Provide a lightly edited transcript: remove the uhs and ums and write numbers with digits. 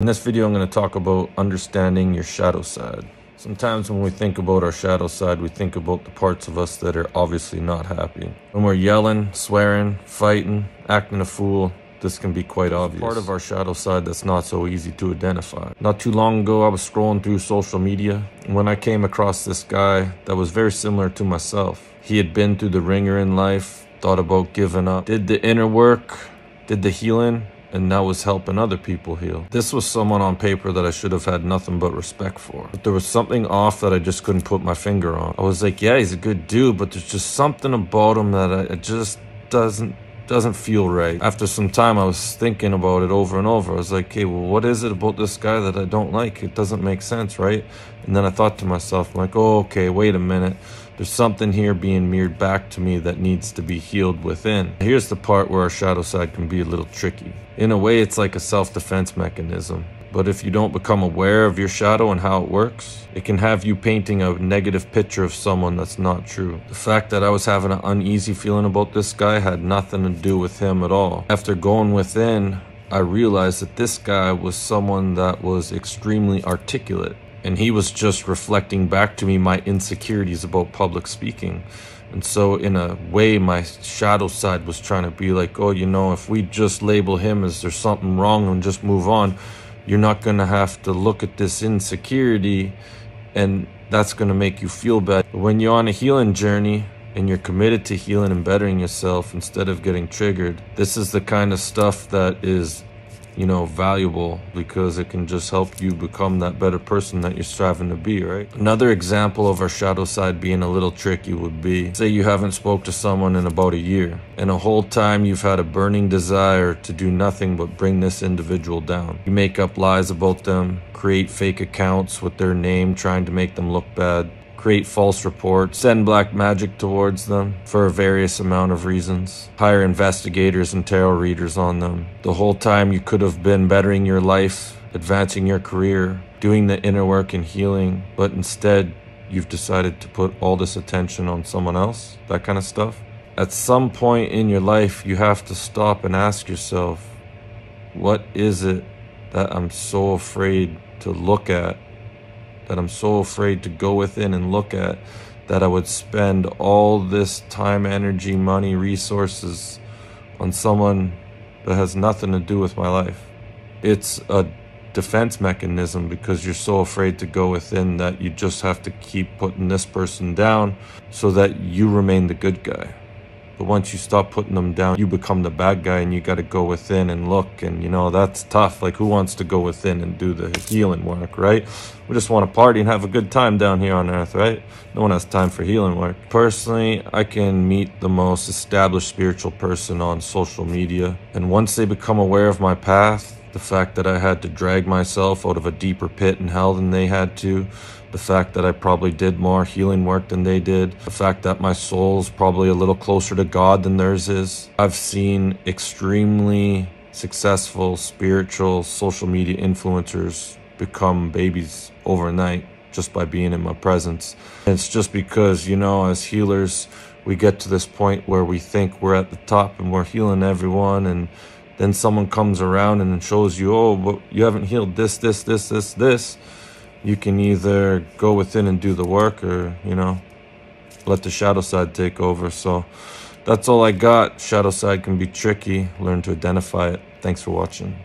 In this video, I'm going to talk about understanding your shadow side. Sometimes when we think about our shadow side, we think about the parts of us that are obviously not happy. When we're yelling, swearing, fighting, acting a fool, this can be quite obvious. Part of our shadow side that's not so easy to identify. Not too long ago, I was scrolling through social media when I came across this guy that was very similar to myself. He had been through the ringer in life, thought about giving up, did the inner work, did the healing, and now was helping other people heal. This was someone on paper that I should have had nothing but respect for. But there was something off that I just couldn't put my finger on. I was like, yeah, he's a good dude, but there's just something about him that it just doesn't feel right. After some time, I was thinking about it over and over. I was like, hey, well, what is it about this guy that I don't like? It doesn't make sense, right? And then I thought to myself, I'm like, oh, okay, wait a minute. There's something here being mirrored back to me that needs to be healed within. Here's the part where our shadow side can be a little tricky. In a way, it's like a self-defense mechanism. But if you don't become aware of your shadow and how it works, it can have you painting a negative picture of someone that's not true. The fact that I was having an uneasy feeling about this guy had nothing to do with him at all. After going within, I realized that this guy was someone that was extremely articulate. And he was just reflecting back to me my insecurities about public speaking. And so in a way, my shadow side was trying to be like, oh, you know, if we just label him as there's something wrong and just move on, you're not going to have to look at this insecurity and that's going to make you feel bad. But when you're on a healing journey and you're committed to healing and bettering yourself instead of getting triggered, this is the kind of stuff that is, you know, valuable because it can just help you become that better person that you're striving to be, right? Another example of our shadow side being a little tricky would be, say you haven't spoke to someone in about a year, and a whole time you've had a burning desire to do nothing but bring this individual down. You make up lies about them, create fake accounts with their name trying to make them look bad, create false reports, send black magic towards them for a various amount of reasons, hire investigators and tarot readers on them. The whole time you could have been bettering your life, advancing your career, doing the inner work and healing, but instead you've decided to put all this attention on someone else, that kind of stuff. At some point in your life, you have to stop and ask yourself, what is it that I'm so afraid to look at, that I'm so afraid to go within and look at, that I would spend all this time, energy, money, resources on someone that has nothing to do with my life? It's a defense mechanism because you're so afraid to go within that you just have to keep putting this person down so that you remain the good guy. But once you stop putting them down, you become the bad guy and you got to go within and look. And, you know, that's tough. Like, who wants to go within and do the healing work, right? We just want to party and have a good time down here on earth, right? No one has time for healing work. Personally, I can meet the most established spiritual person on social media. And once they become aware of my path, the fact that I had to drag myself out of a deeper pit in hell than they had to, the fact that I probably did more healing work than they did, the fact that my soul's probably a little closer to God than theirs is. I've seen extremely successful spiritual social media influencers become babies overnight just by being in my presence. And it's just because, you know, as healers, we get to this point where we think we're at the top and we're healing everyone, and then someone comes around and shows you, oh, but you haven't healed this. You can either go within and do the work or, you know, let the shadow side take over. So that's all I got. Shadow side can be tricky. Learn to identify it. Thanks for watching.